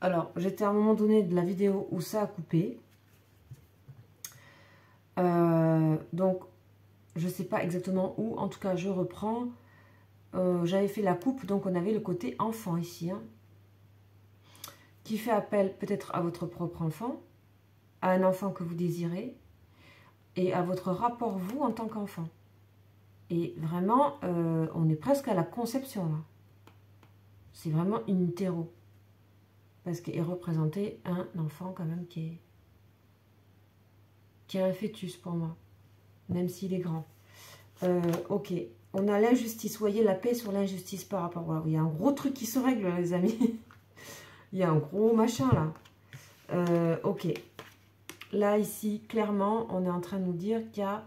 Alors, j'étais à un moment donné de la vidéo où ça a coupé. Donc, je ne sais pas exactement où. En tout cas, je reprends. J'avais fait la coupe, donc on avait le côté enfant ici. Hein, qui fait appel peut-être à votre propre enfant, à un enfant que vous désirez, et à votre rapport, vous, en tant qu'enfant. Et vraiment, on est presque à la conception, là. C'est vraiment in utero. Parce qu'il est représenté un enfant, quand même, qui est un fœtus, pour moi. Même s'il est grand. Ok. On a l'injustice. Vous voyez, la paix sur l'injustice par rapport... Voilà, il y a un gros truc qui se règle, les amis. Il y a un gros machin, là. Ok. Là, ici, clairement, on est en train de nous dire qu'il y a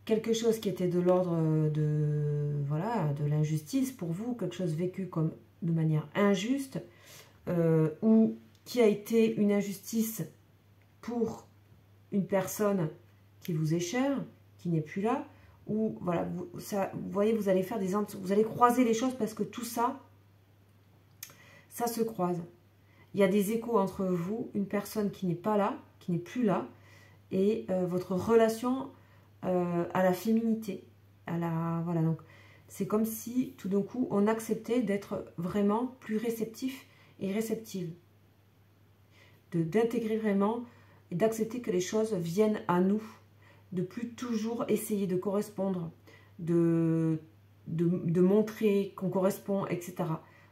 quelque chose qui était de l'ordre de, voilà, de l'injustice pour vous, quelque chose vécu comme de manière injuste, ou qui a été une injustice pour une personne qui vous est chère, qui n'est plus là, ou voilà, vous voyez, vous allez faire vous allez croiser les choses parce que tout ça, ça se croise. Il y a des échos entre vous, une personne qui n'est pas là, qui n'est plus là, et votre relation à la féminité. Voilà, donc c'est comme si tout d'un coup on acceptait d'être vraiment plus réceptif et réceptive. D'intégrer vraiment et d'accepter que les choses viennent à nous. De plus toujours essayer de correspondre, de montrer qu'on correspond, etc.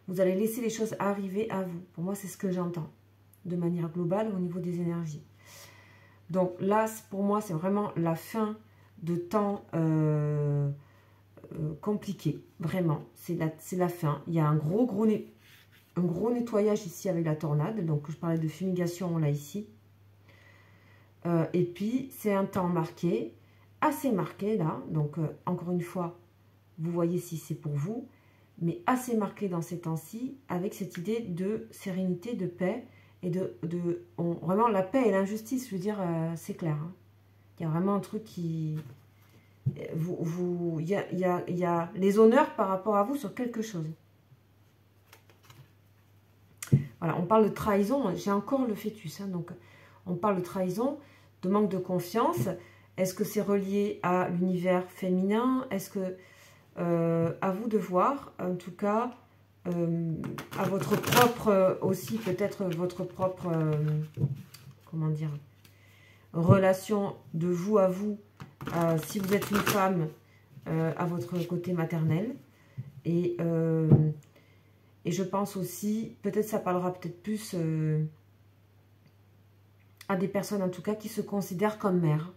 Vous allez laisser les choses arriver à vous. Pour moi, c'est ce que j'entends, de manière globale au niveau des énergies. Donc là, pour moi, c'est vraiment la fin de temps compliqué. Vraiment, c'est la fin. Il y a un gros nettoyage ici avec la tornade. Donc, je parlais de fumigation là, ici. Et puis, c'est un temps marqué, assez marqué là. Donc, encore une fois, vous voyez si c'est pour vous, mais assez marqué dans ces temps-ci, avec cette idée de sérénité, de paix, et vraiment la paix et l'injustice, je veux dire, c'est clair. Hein. Il y a vraiment un truc qui... Il y a les honneurs par rapport à vous sur quelque chose. Voilà, on parle de trahison, j'ai encore le fœtus, hein, donc on parle de trahison, de manque de confiance. Est-ce que c'est relié à l'univers féminin? Est-ce que, à vous de voir, en tout cas, à votre propre, aussi peut-être votre propre, comment dire, relation de vous à vous, si vous êtes une femme, à votre côté maternel. Et je pense aussi, peut-être ça parlera peut-être plus à des personnes en tout cas qui se considèrent comme mères.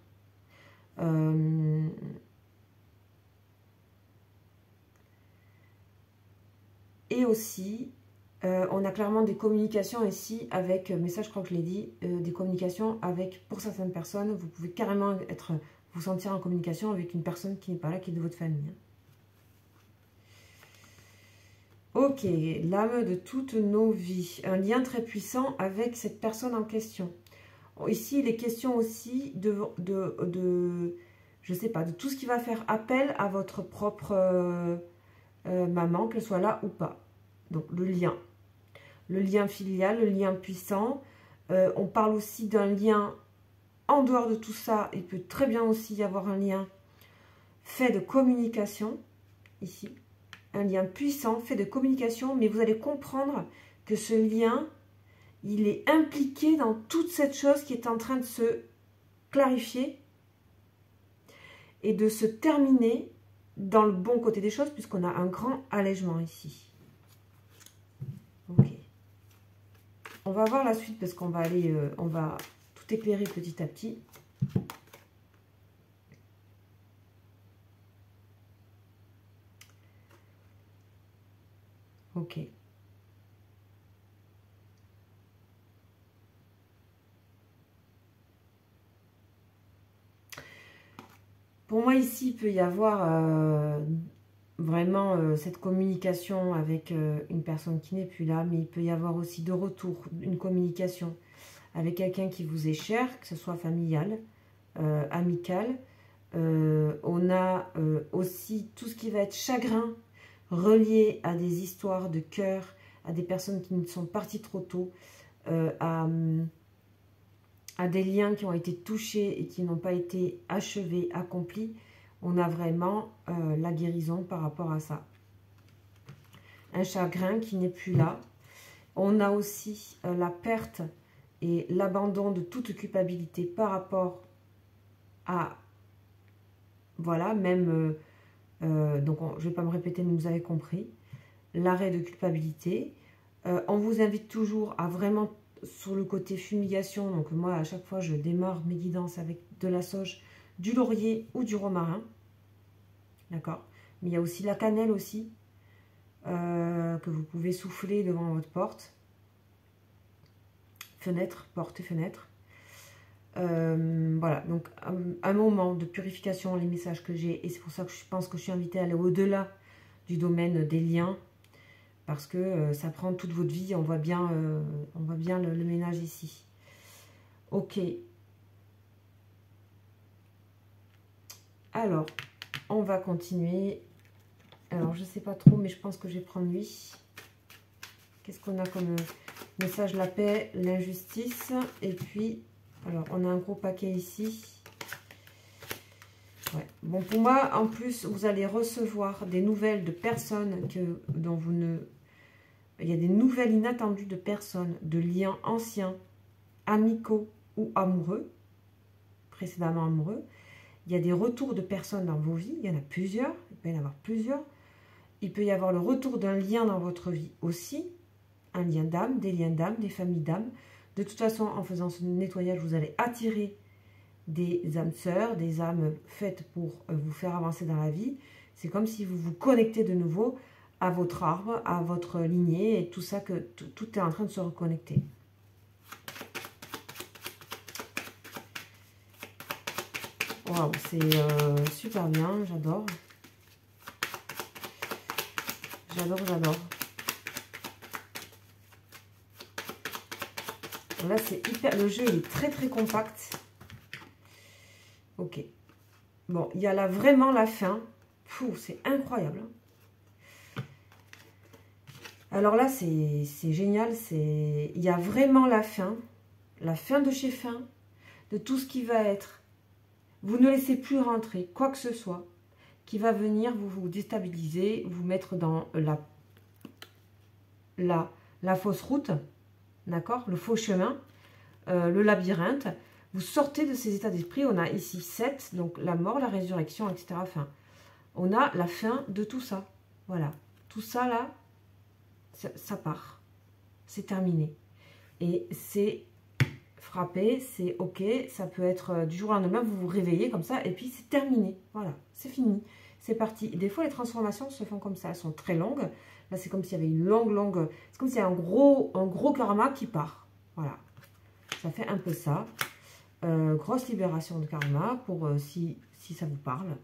Et aussi, on a clairement des communications ici avec, mais ça je crois que je l'ai dit, des communications avec, pour certaines personnes, vous pouvez carrément vous sentir en communication avec une personne qui n'est pas là, qui est de votre famille. Ok, l'âme de toutes nos vies, un lien très puissant avec cette personne en question. Ici, il est question aussi je sais pas, de tout ce qui va faire appel à votre propre maman, qu'elle soit là ou pas. Donc, le lien filial, le lien puissant. On parle aussi d'un lien en dehors de tout ça. Il peut très bien aussi y avoir un lien fait de communication, ici. Un lien puissant, fait de communication, mais vous allez comprendre que ce lien, il est impliqué dans toute cette chose qui est en train de se clarifier et de se terminer dans le bon côté des choses, puisqu'on a un grand allègement ici. Ok. On va voir la suite, parce qu'on va aller, on va tout éclairer petit à petit. Ok. Pour moi, ici, il peut y avoir vraiment cette communication avec une personne qui n'est plus là, mais il peut y avoir aussi de retour une communication avec quelqu'un qui vous est cher, que ce soit familial, amical. On a aussi tout ce qui va être chagrin relié à des histoires de cœur, à des personnes qui sont parties trop tôt, à des liens qui ont été touchés et qui n'ont pas été achevés, accomplis. On a vraiment la guérison par rapport à ça. Un chagrin qui n'est plus là. On a aussi la perte et l'abandon de toute culpabilité par rapport à... Voilà, même... donc, je ne vais pas me répéter, mais vous avez compris. L'arrêt de culpabilité. On vous invite toujours à vraiment, sur le côté fumigation, donc moi, à chaque fois, je démarre mes guidances avec de la sauge, du laurier ou du romarin. D'accord? Mais il y a aussi la cannelle aussi, que vous pouvez souffler devant votre porte. Fenêtre, porte et fenêtre. Voilà, donc un moment de purification, les messages que j'ai, et c'est pour ça que je pense que je suis invitée à aller au-delà du domaine des liens, parce que ça prend toute votre vie, on voit bien le ménage ici. Ok. Alors, on va continuer. Alors, je sais pas trop, mais je pense que je vais prendre lui. Qu'est-ce qu'on a comme message? La paix, l'injustice, et puis... Alors, on a un gros paquet ici. Ouais. Bon, pour moi, en plus, vous allez recevoir des nouvelles de personnes dont vous ne... Il y a des nouvelles inattendues de personnes, de liens anciens, amicaux ou amoureux, précédemment amoureux. Il y a des retours de personnes dans vos vies. Il y en a plusieurs. Il peut y en avoir plusieurs. Il peut y avoir le retour d'un lien dans votre vie aussi. Un lien d'âme, des familles d'âmes. De toute façon, en faisant ce nettoyage, vous allez attirer des âmes sœurs, des âmes faites pour vous faire avancer dans la vie. C'est comme si vous vous connectez de nouveau à votre arbre, à votre lignée, et tout ça, que tout est en train de se reconnecter. Waouh, c'est super bien, j'adore. J'adore, j'adore. Là, c'est hyper... Le jeu, il est très, très compact. Ok. Bon, il y a là vraiment la fin. C'est incroyable. Alors là, c'est génial. Il y a vraiment la fin de chez fin, de tout ce qui va être. Vous ne laissez plus rentrer quoi que ce soit qui va venir vous déstabiliser, vous mettre dans la fausse route. D'accord? Le faux chemin, le labyrinthe. Vous sortez de ces états d'esprit. On a ici 7, donc la mort, la résurrection, etc. Enfin, on a la fin de tout ça. Voilà. Tout ça, là, ça part. C'est terminé. Et c'est frappé, c'est ok. Ça peut être du jour au lendemain, vous vous réveillez comme ça, et puis c'est terminé. Voilà, c'est fini. C'est parti. Des fois, les transformations se font comme ça. Elles sont très longues. Là, c'est comme s'il y avait une longue... C'est comme s'il y a un gros karma qui part. Voilà. Ça fait un peu ça. Grosse libération de karma, pour si ça vous parle.